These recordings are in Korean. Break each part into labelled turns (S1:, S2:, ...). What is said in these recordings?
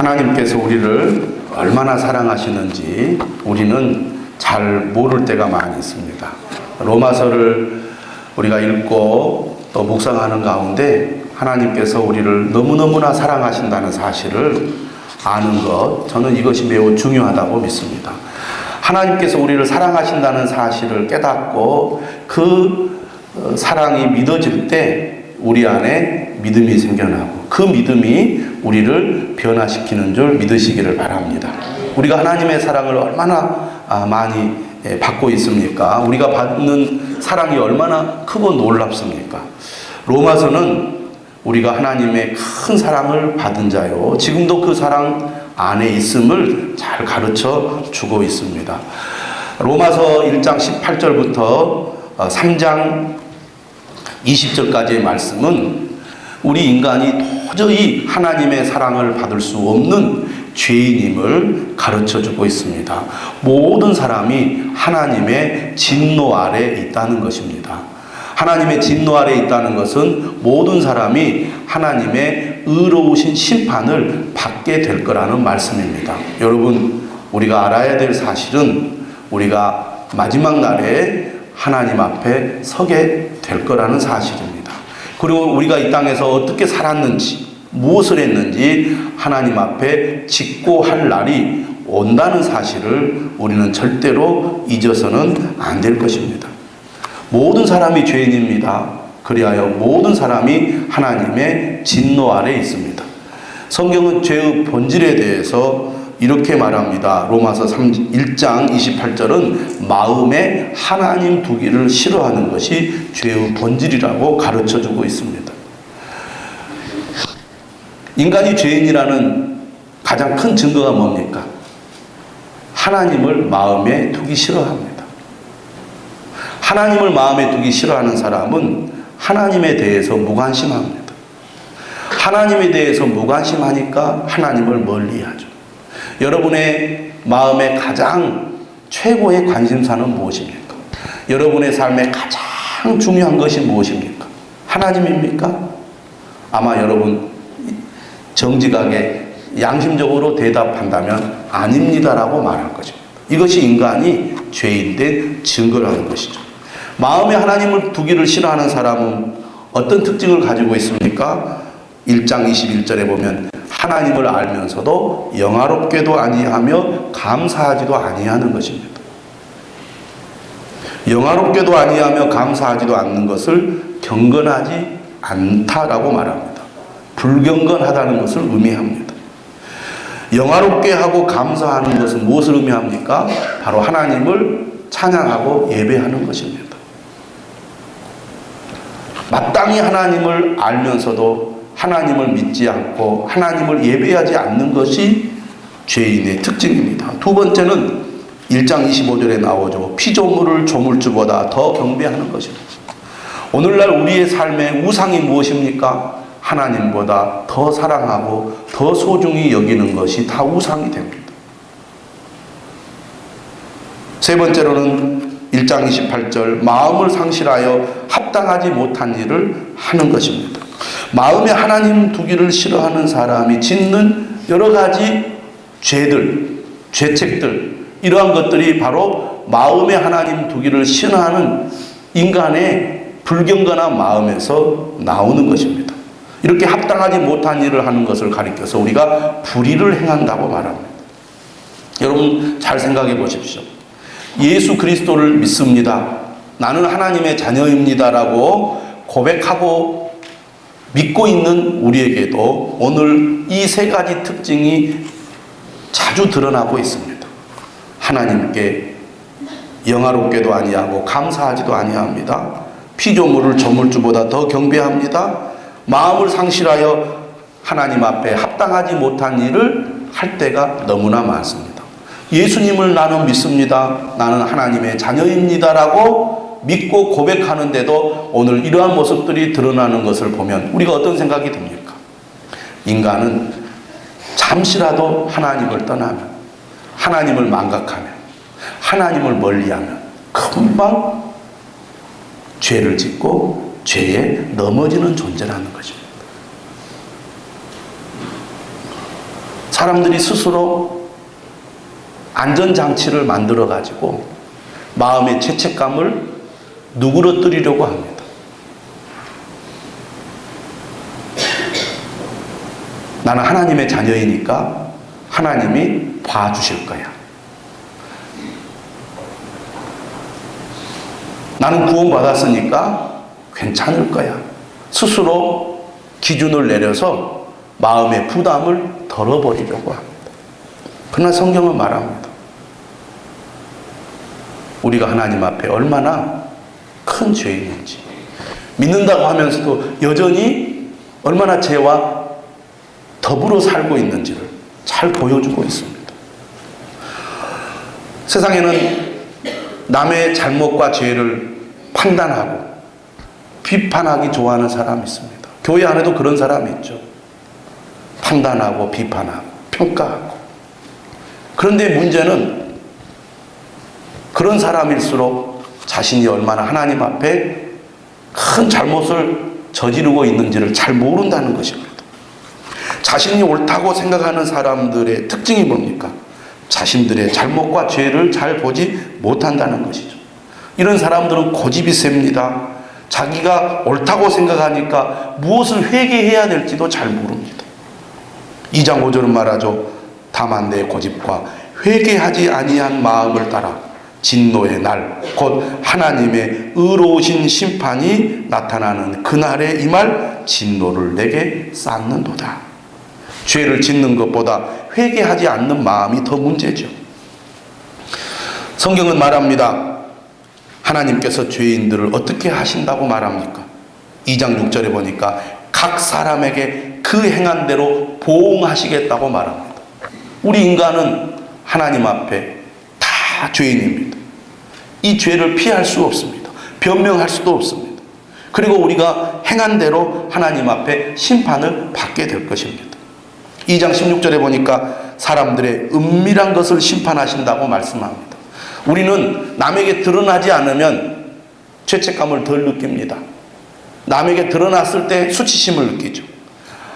S1: 하나님께서 우리를 얼마나 사랑하시는지 우리는 잘 모를 때가 많이 있습니다. 로마서를 우리가 읽고 또 묵상하는 가운데 하나님께서 우리를 너무너무나 사랑하신다는 사실을 아는 것, 저는 이것이 매우 중요하다고 믿습니다. 하나님께서 우리를 사랑하신다는 사실을 깨닫고 그 사랑이 믿어질 때 우리 안에 믿음이 생겨나고 그 믿음이 우리를 변화시키는 줄 믿으시기를 바랍니다. 우리가 하나님의 사랑을 얼마나 많이 받고 있습니까? 우리가 받는 사랑이 얼마나 크고 놀랍습니까? 로마서는 우리가 하나님의 큰 사랑을 받은 자요, 지금도 그 사랑 안에 있음을 잘 가르쳐 주고 있습니다. 로마서 1장 18절부터 3장 20절까지의 말씀은 우리 인간이 도저히 하나님의 사랑을 받을 수 없는 죄인임을 가르쳐 주고 있습니다. 모든 사람이 하나님의 진노 아래 있다는 것입니다. 하나님의 진노 아래 있다는 것은 모든 사람이 하나님의 의로우신 심판을 받게 될 거라는 말씀입니다. 여러분, 우리가 알아야 될 사실은 우리가 마지막 날에 하나님 앞에 서게 될 거라는 사실입니다. 그리고 우리가 이 땅에서 어떻게 살았는지, 무엇을 했는지 하나님 앞에 직고할 날이 온다는 사실을 우리는 절대로 잊어서는 안 될 것입니다. 모든 사람이 죄인입니다. 그리하여 모든 사람이 하나님의 진노 아래 있습니다. 성경은 죄의 본질에 대해서 이렇게 말합니다. 로마서 1장 28절은 마음에 하나님 두기를 싫어하는 것이 죄의 본질이라고 가르쳐주고 있습니다. 인간이 죄인이라는 가장 큰 증거가 뭡니까? 하나님을 마음에 두기 싫어합니다. 하나님을 마음에 두기 싫어하는 사람은 하나님에 대해서 무관심합니다. 하나님에 대해서 무관심하니까 하나님을 멀리하죠. 여러분의 마음의 가장 최고의 관심사는 무엇입니까? 여러분의 삶의 가장 중요한 것이 무엇입니까? 하나님입니까? 아마 여러분 정직하게 양심적으로 대답한다면 아닙니다라고 말할 것입니다. 이것이 인간이 죄인된 증거라는 것이죠. 마음에 하나님을 두기를 싫어하는 사람은 어떤 특징을 가지고 있습니까? 1장 21절에 보면 하나님을 알면서도 영화롭게도 아니하며 감사하지도 아니하는 것입니다. 영화롭게도 아니하며 감사하지도 않는 것을 경건하지 않다라고 말합니다. 불경건하다는 것을 의미합니다. 영화롭게 하고 감사하는 것은 무엇을 의미합니까? 바로 하나님을 찬양하고 예배하는 것입니다. 마땅히 하나님을 알면서도 하나님을 믿지 않고 하나님을 예배하지 않는 것이 죄인의 특징입니다. 두 번째는 1장 25절에 나오죠. 피조물을 조물주보다 더 경배하는 것입니다. 오늘날 우리의 삶의 우상이 무엇입니까? 하나님보다 더 사랑하고 더 소중히 여기는 것이 다 우상이 됩니다. 세 번째로는 1장 28절 마음을 상실하여 합당하지 못한 일을 하는 것입니다. 마음에 하나님 두기를 싫어하는 사람이 짓는 여러 가지 죄들, 죄책들, 이러한 것들이 바로 마음에 하나님 두기를 싫어하는 인간의 불경건한 마음에서 나오는 것입니다. 이렇게 합당하지 못한 일을 하는 것을 가리켜서 우리가 불의를 행한다고 말합니다. 여러분 잘 생각해 보십시오. 예수 그리스도를 믿습니다. 나는 하나님의 자녀입니다라고 고백하고 믿고 있는 우리에게도 오늘 이 세 가지 특징이 자주 드러나고 있습니다. 하나님께 영화롭게도 아니하고 감사하지도 아니합니다. 피조물을 조물주보다 더 경배합니다. 마음을 상실하여 하나님 앞에 합당하지 못한 일을 할 때가 너무나 많습니다. 예수님을 나는 믿습니다. 나는 하나님의 자녀입니다라고 믿고 고백하는데도 오늘 이러한 모습들이 드러나는 것을 보면 우리가 어떤 생각이 듭니까? 인간은 잠시라도 하나님을 떠나면, 하나님을 망각하면, 하나님을 멀리하면 금방 죄를 짓고 죄에 넘어지는 존재라는 것입니다. 사람들이 스스로 안전장치를 만들어 가지고 마음의 죄책감을 누그러뜨리려고 합니다. 나는 하나님의 자녀이니까 하나님이 봐주실 거야. 나는 구원받았으니까 괜찮을 거야. 스스로 기준을 내려서 마음의 부담을 덜어버리려고 합니다. 그러나 성경은 말합니다. 우리가 하나님 앞에 얼마나 큰 죄인인지, 믿는다고 하면서도 여전히 얼마나 죄와 더불어 살고 있는지를 잘 보여주고 있습니다. 세상에는 남의 잘못과 죄를 판단하고 비판하기 좋아하는 사람이 있습니다. 교회 안에도 그런 사람이 있죠. 판단하고 비판하고 평가하고. 그런데 문제는 그런 사람일수록 자신이 얼마나 하나님 앞에 큰 잘못을 저지르고 있는지를 잘 모른다는 것입니다. 자신이 옳다고 생각하는 사람들의 특징이 뭡니까? 자신들의 잘못과 죄를 잘 보지 못한다는 것이죠. 이런 사람들은 고집이 셉니다. 자기가 옳다고 생각하니까 무엇을 회개해야 될지도 잘 모릅니다. 2장 5절은 말하죠. 다만 내 고집과 회개하지 아니한 마음을 따라 진노의 날, 곧 하나님의 의로우신 심판이 나타나는 그날에 임할 진노를 내게 쌓는도다. 죄를 짓는 것보다 회개하지 않는 마음이 더 문제죠. 성경은 말합니다. 하나님께서 죄인들을 어떻게 하신다고 말합니까? 2장 6절에 보니까 각 사람에게 그 행한 대로 보응하시겠다고 말합니다. 우리 인간은 하나님 앞에 다 죄인입니다. 이 죄를 피할 수 없습니다. 변명할 수도 없습니다. 그리고 우리가 행한 대로 하나님 앞에 심판을 받게 될 것입니다. 2장 16절에 보니까 사람들의 은밀한 것을 심판하신다고 말씀합니다. 우리는 남에게 드러나지 않으면 죄책감을 덜 느낍니다. 남에게 드러났을 때 수치심을 느끼죠.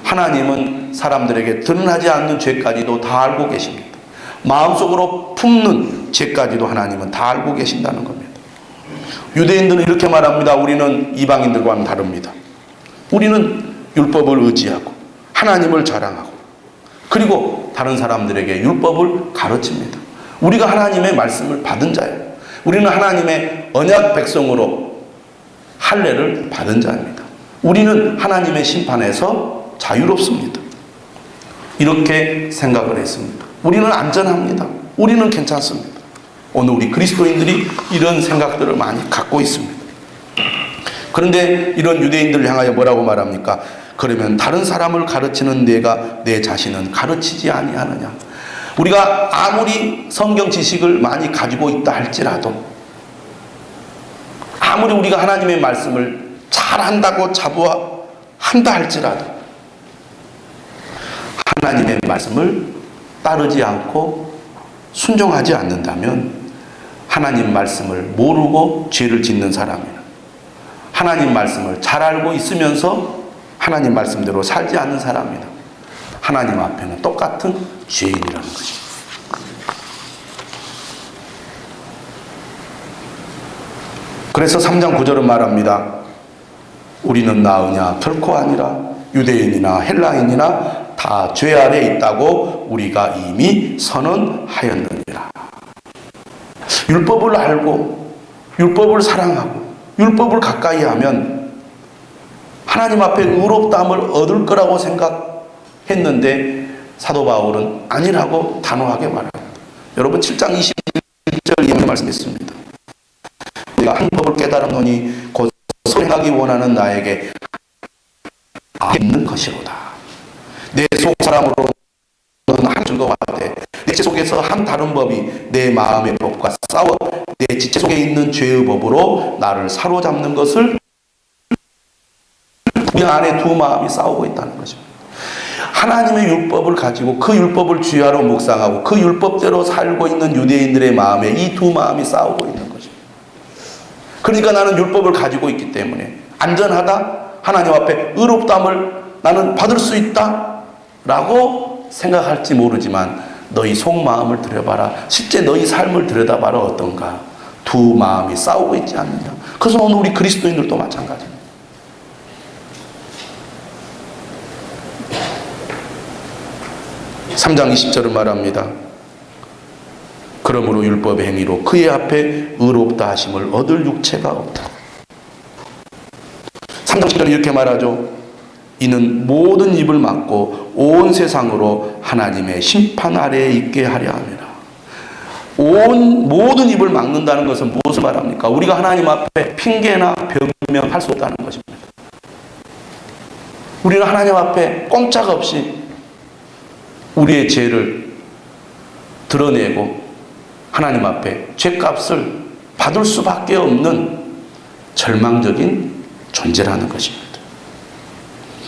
S1: 하나님은 사람들에게 드러나지 않는 죄까지도 다 알고 계십니다. 마음속으로 품는 죄까지도 하나님은 다 알고 계신다는 겁니다. 유대인들은 이렇게 말합니다. 우리는 이방인들과는 다릅니다. 우리는 율법을 의지하고 하나님을 자랑하고 그리고 다른 사람들에게 율법을 가르칩니다. 우리가 하나님의 말씀을 받은 자예요. 우리는 하나님의 언약 백성으로 할례를 받은 자입니다. 우리는 하나님의 심판에서 자유롭습니다. 이렇게 생각을 했습니다. 우리는 안전합니다. 우리는 괜찮습니다. 오늘 우리 그리스도인들이 이런 생각들을 많이 갖고 있습니다. 그런데 이런 유대인들을 향하여 뭐라고 말합니까? 그러면 다른 사람을 가르치는 내가 내 자신은 가르치지 아니하느냐? 우리가 아무리 성경 지식을 많이 가지고 있다 할지라도, 아무리 우리가 하나님의 말씀을 잘한다고 자부한다 할지라도 하나님의 말씀을 따르지 않고 순종하지 않는다면 하나님 말씀을 모르고 죄를 짓는 사람이나 하나님 말씀을 잘 알고 있으면서 하나님 말씀대로 살지 않는 사람이나 하나님 앞에는 똑같은 죄인이라는 것입니다. 그래서 3장 9절은 말합니다. 우리는 나으냐? 결코 아니라 유대인이나 헬라인이나 다 죄 아래 있다고 우리가 이미 선언하였느니라. 율법을 알고 율법을 사랑하고 율법을 가까이 하면 하나님 앞에 의롭다함을 얻을 거라고 생각했는데 사도 바울은 아니라고 단호하게 말합니다. 여러분 7장 21절 이하의 말씀했습니다. 내가 한 법을 깨달았노니 곧 선행하기 원하는 나에게 있는 것이로다. 내 속 사람으로는 한 증거같되 내 지 속에서 한 다른 법이 내 마음의 법과 싸워 내 지체 속에 있는 죄의 법으로 나를 사로잡는 것을 우리 안에 두 마음이 싸우고 있다는 것입니다. 하나님의 율법을 가지고 그 율법을 주야로 묵상하고 그 율법대로 살고 있는 유대인들의 마음에 이 두 마음이 싸우고 있는 것입니다. 그러니까 나는 율법을 가지고 있기 때문에 안전하다, 하나님 앞에 의롭다함을 나는 받을 수 있다 라고 생각할지 모르지만 너희 속마음을 들여봐라. 실제 너희 삶을 들여다봐라. 어떤가? 두 마음이 싸우고 있지 않느냐. 그래서 오늘 우리 그리스도인들도 마찬가지입니다. (3장 20절은) 말합니다. 그러므로 율법의 행위로 그의 앞에 의롭다 하심을 얻을 육체가 없다. 3장 10절은 이렇게 말하죠. 이는 모든 입을 막고 온 세상으로 하나님의 심판 아래에 있게 하려 함이라. 모든 입을 막는다는 것은 무엇을 말합니까? 우리가 하나님 앞에 핑계나 변명할 수 없다는 것입니다. 우리는 하나님 앞에 꼼짝없이 우리의 죄를 드러내고 하나님 앞에 죄값을 받을 수밖에 없는 절망적인 존재라는 것입니다.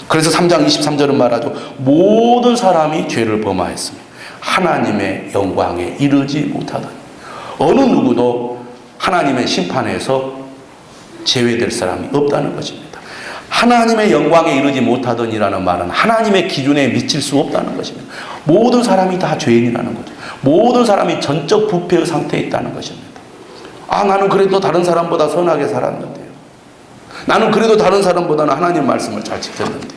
S1: 그래서 3장 23절은 말하죠. 모든 사람이 죄를 범하였으며 하나님의 영광에 이르지 못하더니. 어느 누구도 하나님의 심판에서 제외될 사람이 없다는 것입니다. 하나님의 영광에 이르지 못하더니라는 말은 하나님의 기준에 미칠 수 없다는 것입니다. 모든 사람이 다 죄인이라는 거죠. 모든 사람이 전적 부패의 상태에 있다는 것입니다. 나는 그래도 다른 사람보다 선하게 살았는데요. 나는 그래도 다른 사람보다는 하나님 말씀을 잘 지켰는데.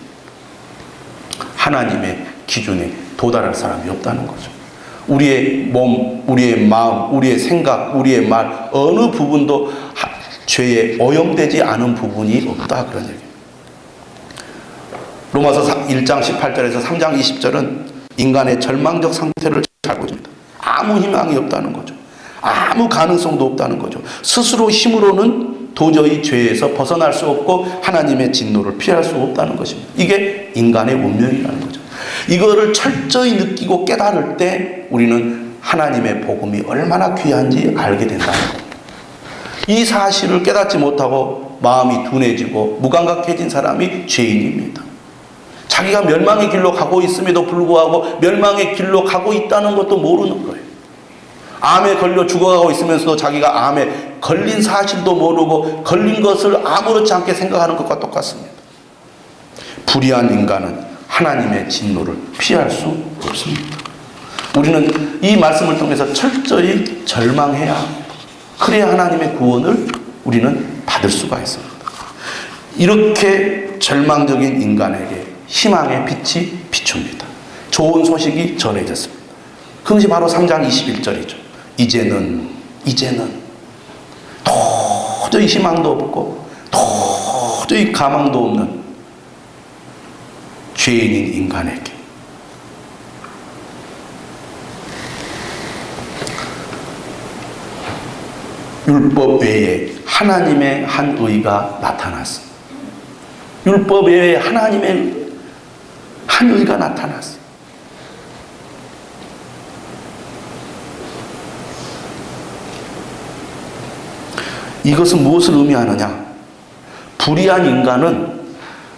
S1: 하나님의 기준에 도달할 사람이 없다는 거죠. 우리의 몸, 우리의 마음, 우리의 생각, 우리의 말 어느 부분도 죄에 오염되지 않은 부분이 없다, 그런 얘기입니다. 로마서 1장 18절에서 3장 20절은 인간의 절망적 상태를 잘 보여줍니다. 아무 희망이 없다는 거죠. 아무 가능성도 없다는 거죠. 스스로 힘으로는 도저히 죄에서 벗어날 수 없고 하나님의 진노를 피할 수 없다는 것입니다. 이게 인간의 운명이라는 거죠. 이거를 철저히 느끼고 깨달을 때 우리는 하나님의 복음이 얼마나 귀한지 알게 된다는 겁니다. 이 사실을 깨닫지 못하고 마음이 둔해지고 무감각해진 사람이 죄인입니다. 자기가 멸망의 길로 가고 있음에도 불구하고 멸망의 길로 가고 있다는 것도 모르는 거예요. 암에 걸려 죽어가고 있으면서도 자기가 암에 걸린 사실도 모르고 걸린 것을 아무렇지 않게 생각하는 것과 똑같습니다. 불의한 인간은 하나님의 진노를 피할 수 없습니다. 우리는 이 말씀을 통해서 철저히 절망해야 합니다. 그래야 하나님의 구원을 우리는 받을 수가 있습니다. 이렇게 절망적인 인간에게 희망의 빛이 비춥니다. 좋은 소식이 전해졌습니다. 그것이 바로 3장 21절이죠. 이제는 도저히 희망도 없고 도저히 가망도 없는 죄인인 인간에게 율법 외에 하나님의 한 의가 나타났습니다. 율법 외에 하나님의 한 의가 나타났습니다. 이것은 무엇을 의미하느냐? 불의한 인간은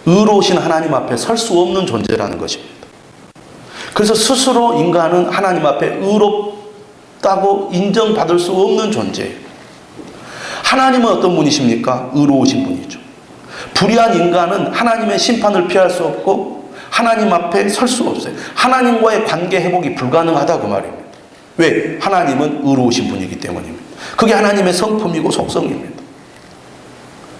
S1: 의로우신 하나님 앞에 설 수 없는 존재라는 것입니다. 그래서 스스로 인간은 하나님 앞에 의롭다고 인정받을 수 없는 존재예요. 하나님은 어떤 분이십니까? 의로우신 분이죠. 불의한 인간은 하나님의 심판을 피할 수 없고 하나님 앞에 설 수 없어요. 하나님과의 관계 회복이 불가능하다, 그 말입니다. 왜? 하나님은 의로우신 분이기 때문입니다. 그게 하나님의 성품이고 속성입니다.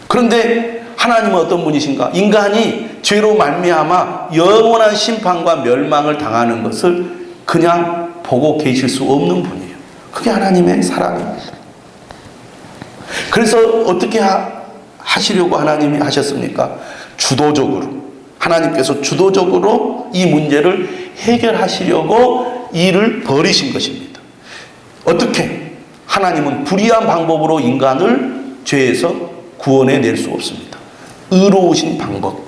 S1: 그런데 하나님은 어떤 분이신가? 인간이 죄로 말미암아 영원한 심판과 멸망을 당하는 것을 그냥 보고 계실 수 없는 분이에요. 그게 하나님의 사랑입니다. 그래서 어떻게 하시려고 하나님이 하셨습니까? 주도적으로, 하나님께서 주도적으로 이 문제를 해결하시려고 일을 벌이신 것입니다. 어떻게? 하나님은 불의한 방법으로 인간을 죄에서 구원해낼 수 없습니다. 의로우신 방법,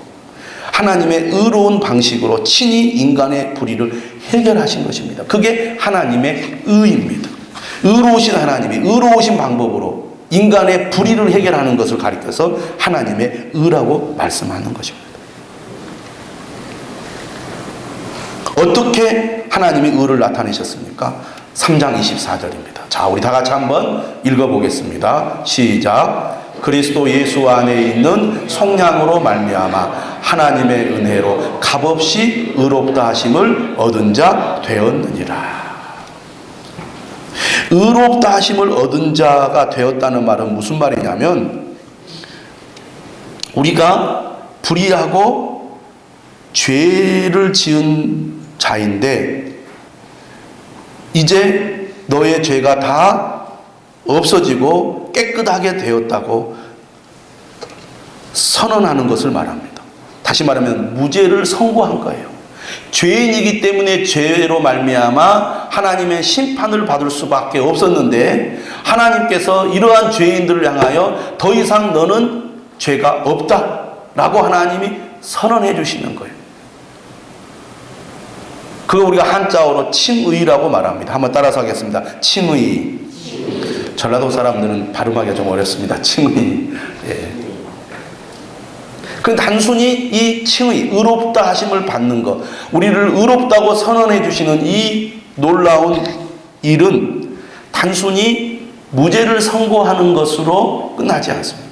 S1: 하나님의 의로운 방식으로 친히 인간의 불의를 해결하신 것입니다. 그게 하나님의 의입니다. 의로우신 하나님이 의로우신 방법으로 인간의 불의를 해결하는 것을 가리켜서 하나님의 의라고 말씀하는 것입니다. 어떻게 하나님이 의를 나타내셨습니까? 3장 24절입니다. 자, 우리 다 같이 한번 읽어보겠습니다. 시작. 그리스도 예수 안에 있는 성량으로 말미암아 하나님의 은혜로 값없이 의롭다 하심을 얻은 자 되었느니라. 의롭다 하심을 얻은 자가 되었다는 말은 무슨 말이냐면, 우리가 불의하고 죄를 지은 자인데 이제 너의 죄가 다 없어지고 깨끗하게 되었다고 선언하는 것을 말합니다. 다시 말하면 무죄를 선고한 거예요. 죄인이기 때문에 죄로 말미암아 하나님의 심판을 받을 수밖에 없었는데, 하나님께서 이러한 죄인들을 향하여 더 이상 너는 죄가 없다라고 하나님이 선언해 주시는 거예요. 그거 우리가 한자어로 칭의라고 말합니다. 한번 따라서 하겠습니다. 칭의. 전라도 사람들은 발음하기가 좀 어렵습니다. 칭의. 예. 그 단순히 이 칭의, 의롭다 하심을 받는 것, 우리를 의롭다고 선언해 주시는 이 놀라운 일은 단순히 무죄를 선고하는 것으로 끝나지 않습니다.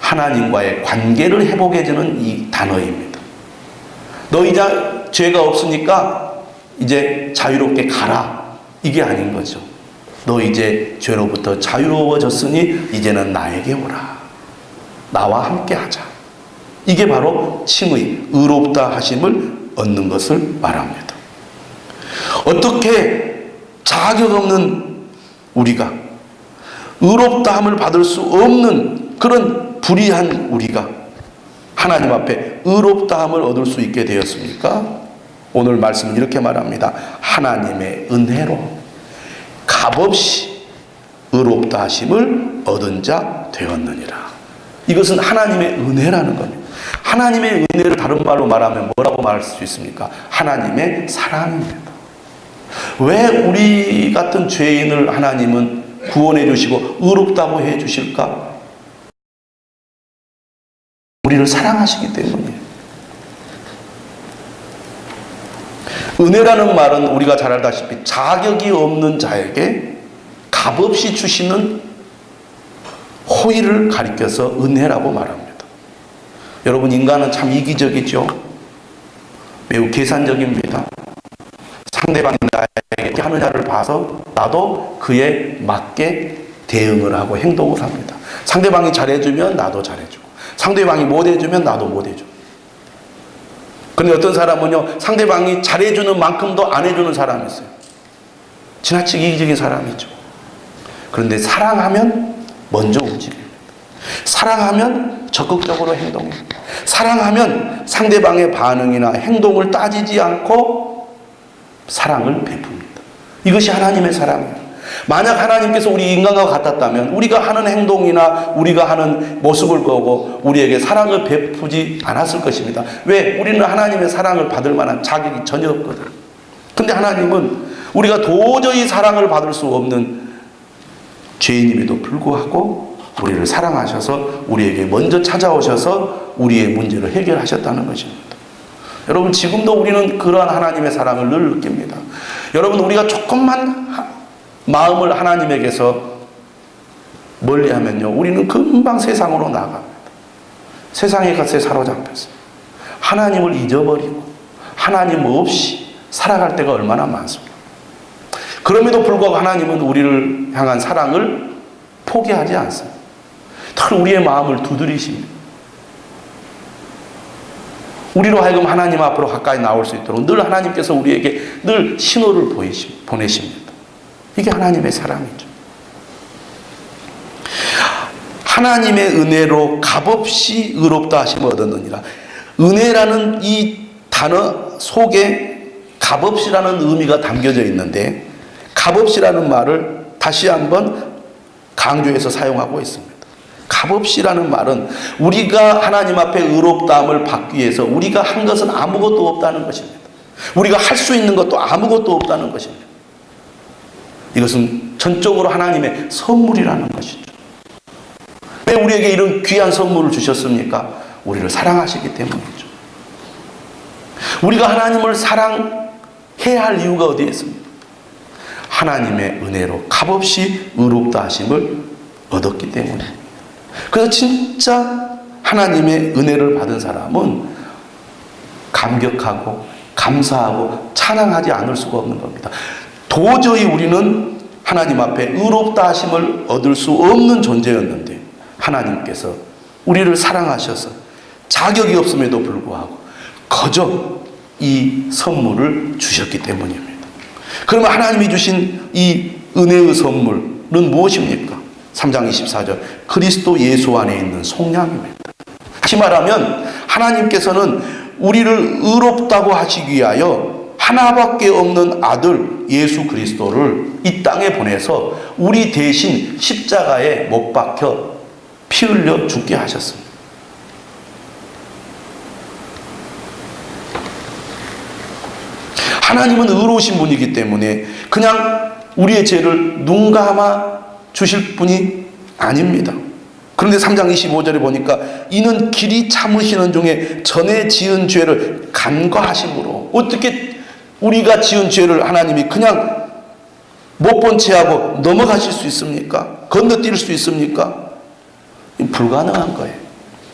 S1: 하나님과의 관계를 회복해주는 이 단어입니다. 너 이제 죄가 없으니까 이제 자유롭게 가라, 이게 아닌 거죠. 너 이제 죄로부터 자유로워졌으니 이제는 나에게 오라. 나와 함께 하자. 이게 바로 칭의, 의롭다 하심을 얻는 것을 말합니다. 어떻게 자격 없는 우리가, 의롭다함을 받을 수 없는 그런 불의한 우리가 하나님 앞에 의롭다함을 얻을 수 있게 되었습니까? 오늘 말씀은 이렇게 말합니다. 하나님의 은혜로 값없이 의롭다 하심을 얻은 자 되었느니라. 이것은 하나님의 은혜라는 겁니다. 하나님의 은혜를 다른 말로 말하면 뭐라고 말할 수 있습니까? 하나님의 사랑입니다. 왜 우리 같은 죄인을 하나님은 구원해 주시고 의롭다고 해 주실까? 우리를 사랑하시기 때문이에요. 은혜라는 말은 우리가 잘 알다시피 자격이 없는 자에게 값없이 주시는 호의를 가리켜서 은혜라고 말합니다. 여러분, 인간은 참 이기적이죠. 매우 계산적입니다. 상대방이 나에게 하는 자를 봐서 나도 그에 맞게 대응을 하고 행동을 합니다. 상대방이 잘해주면 나도 잘해주고, 상대방이 못해주면 나도 못해주고. 그런데 어떤 사람은요, 상대방이 잘해주는 만큼도 안 해주는 사람이 있어요. 지나치게 이기적인 사람이죠. 그런데 사랑하면 먼저 움직입니다. 사랑하면 적극적으로 행동합니다. 사랑하면 상대방의 반응이나 행동을 따지지 않고 사랑을 베풉니다. 이것이 하나님의 사랑이에요. 만약 하나님께서 우리 인간과 같았다면 우리가 하는 행동이나 우리가 하는 모습을 보고 우리에게 사랑을 베푸지 않았을 것입니다. 왜? 우리는 하나님의 사랑을 받을 만한 자격이 전혀 없거든. 근데 하나님은 우리가 도저히 사랑을 받을 수 없는 죄인임에도 불구하고 우리를 사랑하셔서 우리에게 먼저 찾아오셔서 우리의 문제를 해결하셨다는 것입니다. 여러분, 지금도 우리는 그러한 하나님의 사랑을 늘 느낍니다. 여러분, 우리가 조금만 마음을 하나님에게서 멀리하면요, 우리는 금방 세상으로 나갑니다. 세상의 것에 사로잡혔어요. 하나님을 잊어버리고 하나님 없이 살아갈 때가 얼마나 많습니다. 그럼에도 불구하고 하나님은 우리를 향한 사랑을 포기하지 않습니다. 늘 우리의 마음을 두드리십니다. 우리로 하여금 하나님 앞으로 가까이 나올 수 있도록 늘 하나님께서 우리에게 늘 신호를 보내십니다. 이게 하나님의 사랑이죠. 하나님의 은혜로 값없이 의롭다 하심을 얻었느니라. 은혜라는 이 단어 속에 값없이라는 의미가 담겨져 있는데, 값없이라는 말을 다시 한번 강조해서 사용하고 있습니다. 값없이라는 말은 우리가 하나님 앞에 의롭다함을 받기 위해서 우리가 한 것은 아무것도 없다는 것입니다. 우리가 할 수 있는 것도 아무것도 없다는 것입니다. 이것은 전적으로 하나님의 선물이라는 것이죠. 왜 우리에게 이런 귀한 선물을 주셨습니까? 우리를 사랑하시기 때문이죠. 우리가 하나님을 사랑해야 할 이유가 어디에 있습니까? 하나님의 은혜로 값없이 의롭다 하심을 얻었기 때문에. 그래서 진짜 하나님의 은혜를 받은 사람은 감격하고 감사하고 찬양하지 않을 수가 없는 겁니다. 도저히 우리는 하나님 앞에 의롭다 하심을 얻을 수 없는 존재였는데 하나님께서 우리를 사랑하셔서 자격이 없음에도 불구하고 거저 이 선물을 주셨기 때문입니다. 그러면 하나님이 주신 이 은혜의 선물은 무엇입니까? 3장 24절 그리스도 예수 안에 있는 속량입니다. 다시 말하면 하나님께서는 우리를 의롭다고 하시기 위하여 하나밖에 없는 아들 예수 그리스도를 이 땅에 보내서 우리 대신 십자가에 못 박혀 피 흘려 죽게 하셨습니다. 하나님은 의로우신 분이기 때문에 그냥 우리의 죄를 눈 감아 주실 분이 아닙니다. 그런데 3장 25절에 보니까 이는 길이 참으시는 중에 전에 지은 죄를 간과하심으로, 어떻게 우리가 지은 죄를 하나님이 그냥 못 본 채 하고 넘어가실 수 있습니까? 건너뛸 수 있습니까? 불가능한 거예요.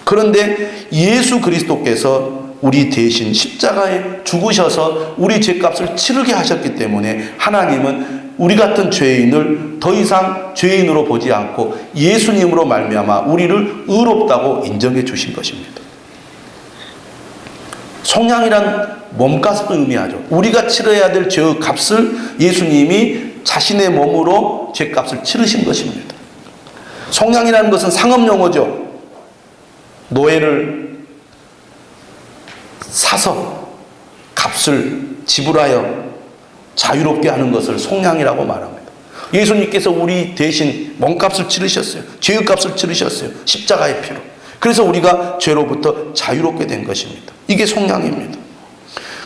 S1: 그런데 예수 그리스도께서 우리 대신 십자가에 죽으셔서 우리 죄값을 치르게 하셨기 때문에 하나님은 우리 같은 죄인을 더 이상 죄인으로 보지 않고 예수님으로 말미암아 우리를 의롭다고 인정해 주신 것입니다. 속량이란 몸값을 의미하죠. 우리가 치러야 될 죄의 값을 예수님이 자신의 몸으로 죄값을 치르신 것입니다. 속량이라는 것은 상업용어죠. 노예를 사서 값을 지불하여 자유롭게 하는 것을 속량이라고 말합니다. 예수님께서 우리 대신 몸값을 치르셨어요. 죄의 값을 치르셨어요. 십자가의 피로. 그래서 우리가 죄로부터 자유롭게 된 것입니다. 이게 속량입니다.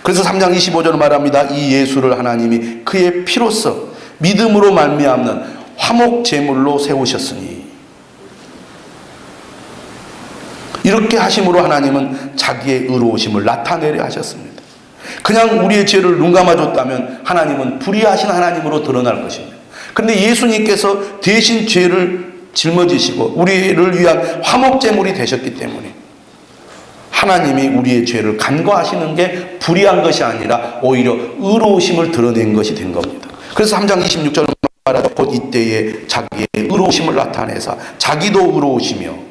S1: 그래서 3장 25절 말합니다. 이 예수를 하나님이 그의 피로써 믿음으로 말미암는 화목 제물로 세우셨으니, 이렇게 하심으로 하나님은 자기의 의로우심을 나타내려 하셨습니다. 그냥 우리의 죄를 눈 감아줬다면 하나님은 불의하신 하나님으로 드러날 것입니다. 그런데 예수님께서 대신 죄를 짊어지시고 우리를 위한 화목제물이 되셨기 때문에 하나님이 우리의 죄를 간과하시는 게 불의한 것이 아니라 오히려 의로우심을 드러낸 것이 된 겁니다. 그래서 3장 26절 말하되 곧 이때에 자기의 의로우심을 나타내사 자기도 의로우시며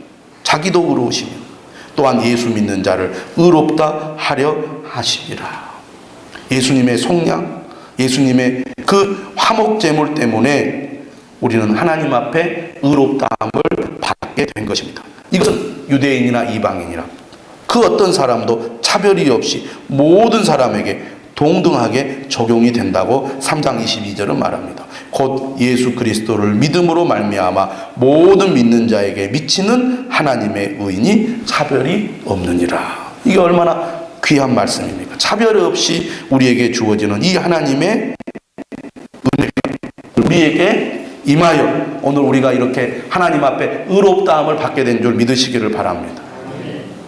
S1: 또한 예수 믿는 자를 의롭다 하려 하심이라. 예수님의 속량, 예수님의 그 화목제물 때문에 우리는 하나님 앞에 의롭다함을 받게 된 것입니다. 이것은 유대인이나 이방인이나 그 어떤 사람도 차별이 없이 모든 사람에게 동등하게 적용이 된다고 3장 22절은 말합니다. 곧 예수 그리스도를 믿음으로 말미암아 모든 믿는 자에게 미치는 하나님의 의인이 차별이 없느니라. 이게 얼마나 귀한 말씀입니까? 차별 없이 우리에게 주어지는 이 하나님의 은혜, 우리에게 임하여 오늘 우리가 이렇게 하나님 앞에 의롭다함을 받게 된 줄 믿으시기를 바랍니다.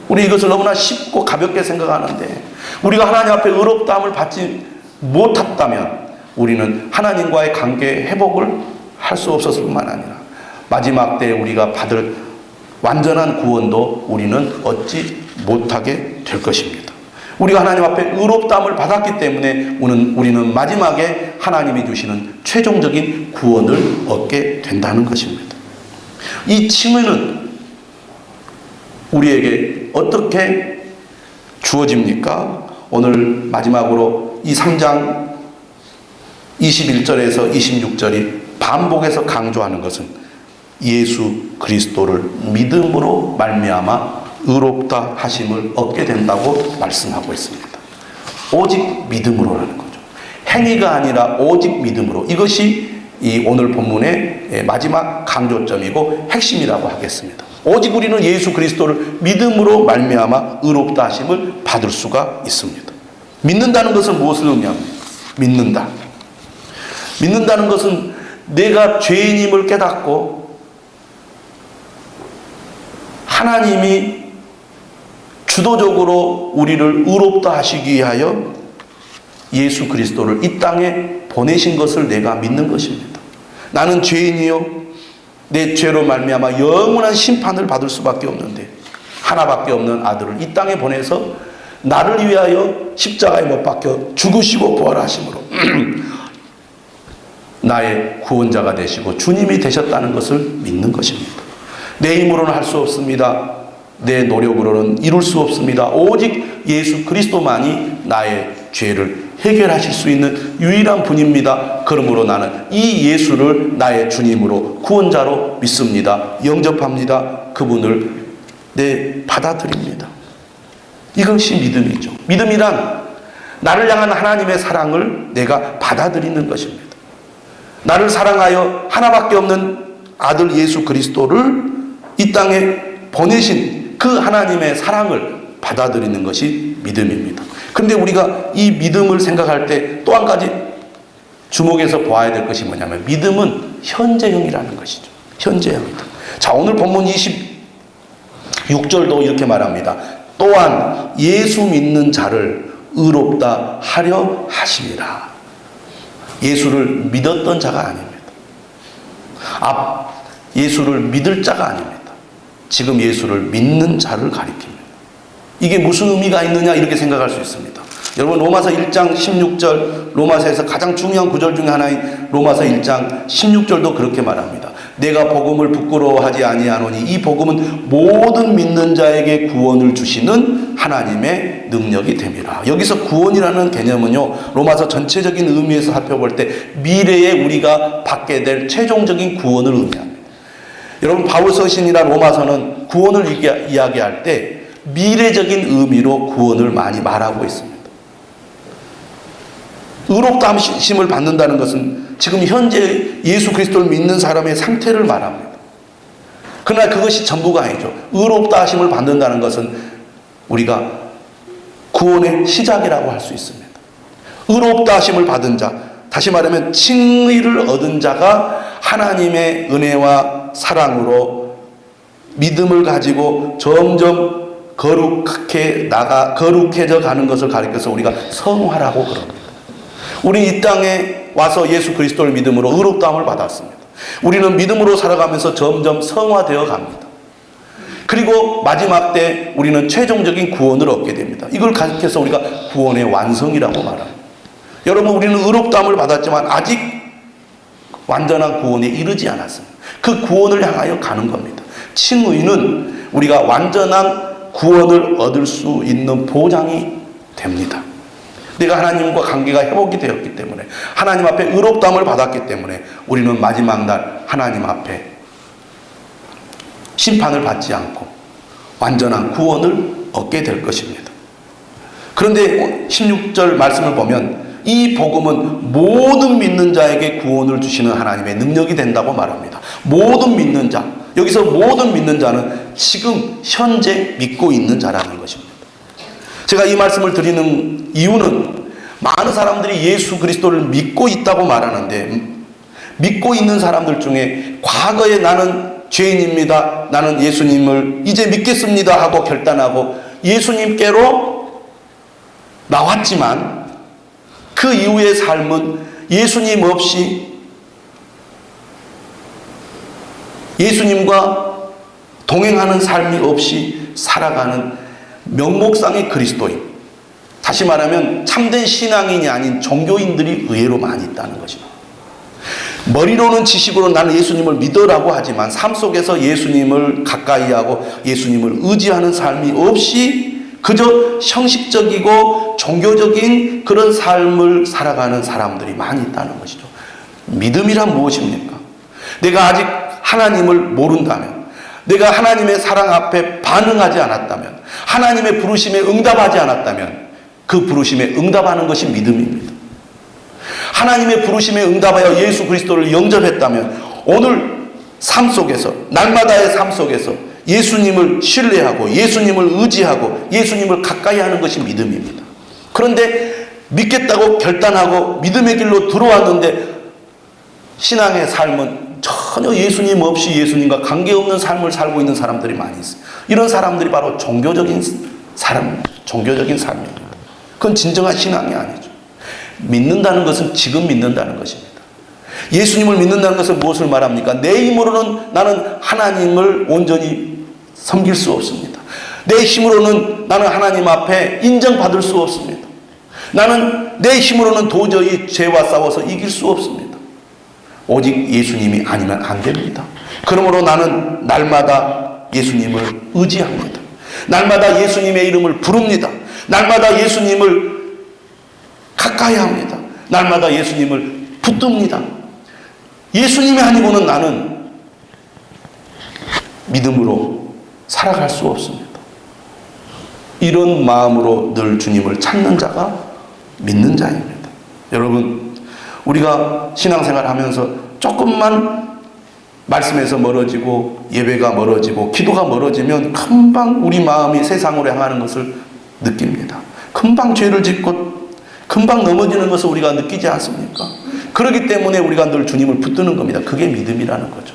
S1: 우리 이것을 너무나 쉽고 가볍게 생각하는데 우리가 하나님 앞에 의롭다함을 받지 못했다면 우리는 하나님과의 관계 회복을 할 수 없었을 뿐만 아니라 마지막 때에 우리가 받을 완전한 구원도 우리는 얻지 못하게 될 것입니다. 우리가 하나님 앞에 의롭다함을 받았기 때문에 우리는 마지막에 하나님이 주시는 최종적인 구원을 얻게 된다는 것입니다. 이 칭의는 우리에게 어떻게 주어집니까? 오늘 마지막으로 이 3장 21절에서 26절이 반복해서 강조하는 것은 예수 그리스도를 믿음으로 말미암아 의롭다 하심을 얻게 된다고 말씀하고 있습니다. 오직 믿음으로라는 거죠. 행위가 아니라 오직 믿음으로. 이것이 이 오늘 본문의 마지막 강조점이고 핵심이라고 하겠습니다. 오직 우리는 예수 그리스도를 믿음으로 말미암아 의롭다 하심을 받을 수가 있습니다. 믿는다는 것은 무엇을 의미합니까? 믿는다는 것은 내가 죄인임을 깨닫고 하나님이 주도적으로 우리를 의롭다 하시기 위하여 예수 그리스도를 이 땅에 보내신 것을 내가 믿는 것입니다. 나는 죄인이요 내 죄로 말미암아 영원한 심판을 받을 수밖에 없는데 하나밖에 없는 아들을 이 땅에 보내서 나를 위하여 십자가에 못 박혀 죽으시고 부활하심으로 나의 구원자가 되시고 주님이 되셨다는 것을 믿는 것입니다. 내 힘으로는 할 수 없습니다. 내 노력으로는 이룰 수 없습니다. 오직 예수 그리스도만이 나의 죄를 해결하실 수 있는 유일한 분입니다. 그러므로 나는 이 예수를 나의 주님으로 구원자로 믿습니다. 영접합니다. 그분을 받아들입니다. 이것이 믿음이죠. 믿음이란 나를 향한 하나님의 사랑을 내가 받아들이는 것입니다. 나를 사랑하여 하나밖에 없는 아들 예수 그리스도를 이 땅에 보내신 그 하나님의 사랑을 받아들이는 것이 믿음입니다. 그런데 우리가 이 믿음을 생각할 때 또 한 가지 주목해서 보아야 될 것이 뭐냐면 믿음은 현재형이라는 것이죠. 현재형이다. 자, 오늘 본문 26절도 이렇게 말합니다. 또한 예수 믿는 자를 의롭다 하려 하심이라. 예수를 믿었던 자가 아닙니다. 예수를 믿을 자가 아닙니다. 지금 예수를 믿는 자를 가리킵니다. 이게 무슨 의미가 있느냐 이렇게 생각할 수 있습니다. 여러분 로마서 1장 16절, 로마서에서 가장 중요한 구절 중에 하나인 로마서 1장 16절도 그렇게 말합니다. 내가 복음을 부끄러워하지 아니하노니 이 복음은 모든 믿는 자에게 구원을 주시는 하나님의 능력이 됨이라. 여기서 구원이라는 개념은요, 로마서 전체적인 의미에서 살펴볼 때 미래에 우리가 받게 될 최종적인 구원을 의미합니다. 여러분 바울서신이나 로마서는 구원을 이야기할 때 미래적인 의미로 구원을 많이 말하고 있습니다. 의롭다 하심을 받는다는 것은 지금 현재 예수 그리스도를 믿는 사람의 상태를 말합니다. 그러나 그것이 전부가 아니죠. 의롭다 하심을 받는다는 것은 우리가 구원의 시작이라고 할 수 있습니다. 의롭다 하심을 받은 자, 다시 말하면 칭의를 얻은 자가 하나님의 은혜와 사랑으로 믿음을 가지고 점점 거룩해져 가는 것을 가리켜서 우리가 성화라고 그럽니다. 우리 이 땅에 와서 예수 그리스도를 믿음으로 의롭다함을 받았습니다. 우리는 믿음으로 살아가면서 점점 성화되어 갑니다. 그리고 마지막 때 우리는 최종적인 구원을 얻게 됩니다. 이걸 가리켜서 우리가 구원의 완성이라고 말합니다. 여러분 우리는 의롭다함을 받았지만 아직 완전한 구원에 이르지 않았습니다. 그 구원을 향하여 가는 겁니다. 칭의는 우리가 완전한 구원을 얻을 수 있는 보장이 됩니다. 내가 하나님과 관계가 회복이 되었기 때문에 하나님 앞에 의롭다함을 받았기 때문에 우리는 마지막 날 하나님 앞에 심판을 받지 않고 완전한 구원을 얻게 될 것입니다. 그런데 16절 말씀을 보면 이 복음은 모든 믿는 자에게 구원을 주시는 하나님의 능력이 된다고 말합니다. 모든 믿는 자, 여기서 모든 믿는 자는 지금 현재 믿고 있는 자라는 것입니다. 제가 이 말씀을 드리는 이유는 많은 사람들이 예수 그리스도를 믿고 있다고 말하는데 믿고 있는 사람들 중에 과거에 나는 죄인입니다, 나는 예수님을 이제 믿겠습니다 하고 결단하고 예수님께로 나왔지만 그 이후의 삶은 예수님 없이 예수님과 동행하는 삶이 없이 살아가는 명목상의 그리스도인, 다시 말하면 참된 신앙인이 아닌 종교인들이 의외로 많이 있다는 것입니다. 머리로는 지식으로 나는 예수님을 믿으라고 하지만 삶 속에서 예수님을 가까이 하고 예수님을 의지하는 삶이 없이 그저 형식적이고 종교적인 그런 삶을 살아가는 사람들이 많이 있다는 것이죠. 믿음이란 무엇입니까? 내가 아직 하나님을 모른다면, 내가 하나님의 사랑 앞에 반응하지 않았다면, 하나님의 부르심에 응답하지 않았다면 그 부르심에 응답하는 것이 믿음입니다. 하나님의 부르심에 응답하여 예수 그리스도를 영접했다면 오늘 삶 속에서, 날마다의 삶 속에서 예수님을 신뢰하고 예수님을 의지하고 예수님을 가까이 하는 것이 믿음입니다. 그런데 믿겠다고 결단하고 믿음의 길로 들어왔는데 신앙의 삶은 전혀 예수님 없이 예수님과 관계없는 삶을 살고 있는 사람들이 많이 있어요. 이런 사람들이 바로 종교적인 삶입니다. 그건 진정한 신앙이 아니죠. 믿는다는 것은 지금 믿는다는 것입니다. 예수님을 믿는다는 것은 무엇을 말합니까? 내 힘으로는 나는 하나님을 온전히 섬길 수 없습니다. 내 힘으로는 나는 하나님 앞에 인정받을 수 없습니다. 나는 내 힘으로는 도저히 죄와 싸워서 이길 수 없습니다. 오직 예수님이 아니면 안 됩니다. 그러므로 나는 날마다 예수님을 의지합니다. 날마다 예수님의 이름을 부릅니다. 날마다 예수님을 가까이 합니다. 날마다 예수님을 붙듭니다. 예수님이 아니고는 나는 믿음으로 살아갈 수 없습니다. 이런 마음으로 늘 주님을 찾는 자가 믿는 자입니다. 여러분, 우리가 신앙생활 하면서 조금만 말씀에서 멀어지고 예배가 멀어지고 기도가 멀어지면 금방 우리 마음이 세상으로 향하는 것을 느낍니다. 금방 죄를 짓고 금방 넘어지는 것을 우리가 느끼지 않습니까? 그렇기 때문에 우리가 늘 주님을 붙드는 겁니다. 그게 믿음이라는 거죠.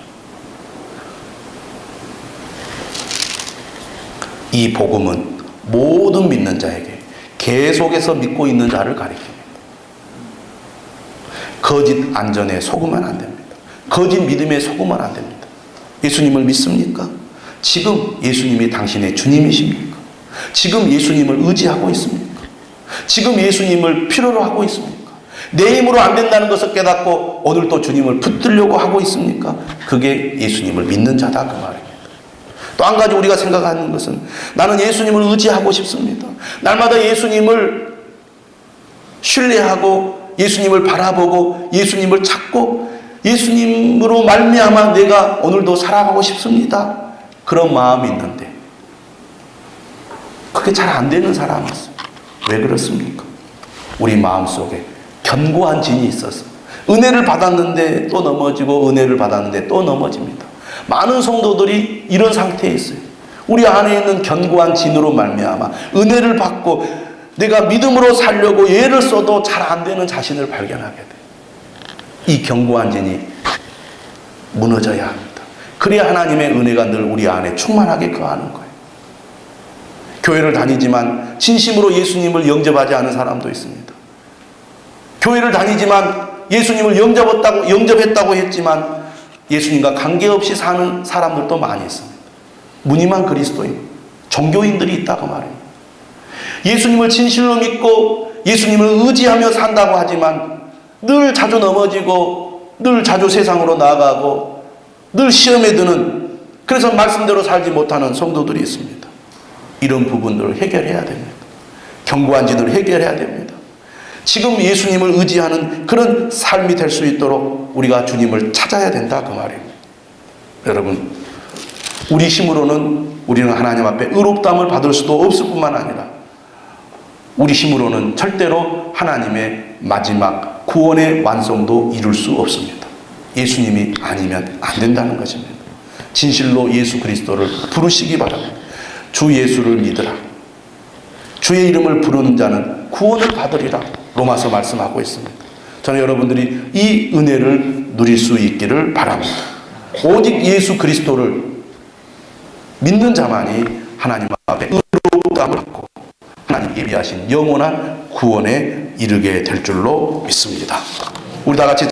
S1: 이 복음은 모든 믿는 자에게 계속해서 믿고 있는 자를 가리킵니다. 거짓 안전에 속으면 안 됩니다. 거짓 믿음에 속으면 안 됩니다. 예수님을 믿습니까? 지금 예수님이 당신의 주님이십니까? 지금 예수님을 의지하고 있습니까? 지금 예수님을 필요로 하고 있습니까? 내 힘으로 안 된다는 것을 깨닫고 오늘 또 주님을 붙들려고 하고 있습니까? 그게 예수님을 믿는 자다 그 말입니다. 또 한 가지 우리가 생각하는 것은 나는 예수님을 의지하고 싶습니다. 날마다 예수님을 신뢰하고 예수님을 바라보고 예수님을 찾고 예수님으로 말미암아 내가 오늘도 살아가고 싶습니다. 그런 마음이 있는데 그게 잘 안 되는 사람이 있어요. 왜 그렇습니까? 우리 마음속에 견고한 진이 있어서 은혜를 받았는데 또 넘어지고 은혜를 받았는데 또 넘어집니다. 많은 성도들이 이런 상태에 있어요. 우리 안에 있는 견고한 진으로 말미암아 은혜를 받고 내가 믿음으로 살려고 예를 써도 잘 안 되는 자신을 발견하게 돼요. 이 견고한 진이 무너져야 합니다. 그래야 하나님의 은혜가 늘 우리 안에 충만하게 거하는 거예요. 교회를 다니지만 진심으로 예수님을 영접하지 않은 사람도 있습니다. 교회를 다니지만 예수님을 영접했다고 했지만 예수님과 관계없이 사는 사람들도 많이 있습니다. 무늬만 그리스도인, 종교인들이 있다고 말해요. 예수님을 진실로 믿고 예수님을 의지하며 산다고 하지만 늘 자주 넘어지고 늘 자주 세상으로 나아가고 늘 시험에 드는, 그래서 말씀대로 살지 못하는 성도들이 있습니다. 이런 부분들을 해결해야 됩니다. 견고한 진을 해결해야 됩니다. 지금 예수님을 의지하는 그런 삶이 될 수 있도록 우리가 주님을 찾아야 된다 그 말입니다. 여러분, 우리 힘으로는 우리는 하나님 앞에 의롭다함을 받을 수도 없을 뿐만 아니라 우리 힘으로는 절대로 하나님의 마지막 구원의 완성도 이룰 수 없습니다. 예수님이 아니면 안 된다는 것입니다. 진실로 예수 그리스도를 부르시기 바랍니다. 주 예수를 믿으라. 주의 이름을 부르는 자는 구원을 받으리라. 로마서 말씀하고 있습니다. 저는 여러분들이 이 은혜를 누릴 수 있기를 바랍니다. 오직 예수 그리스도를 믿는 자만이 하나님 앞에 의롭다함을 받고 하나님 예비하신 영원한 구원에 이르게 될 줄로 믿습니다. 우리 다 같이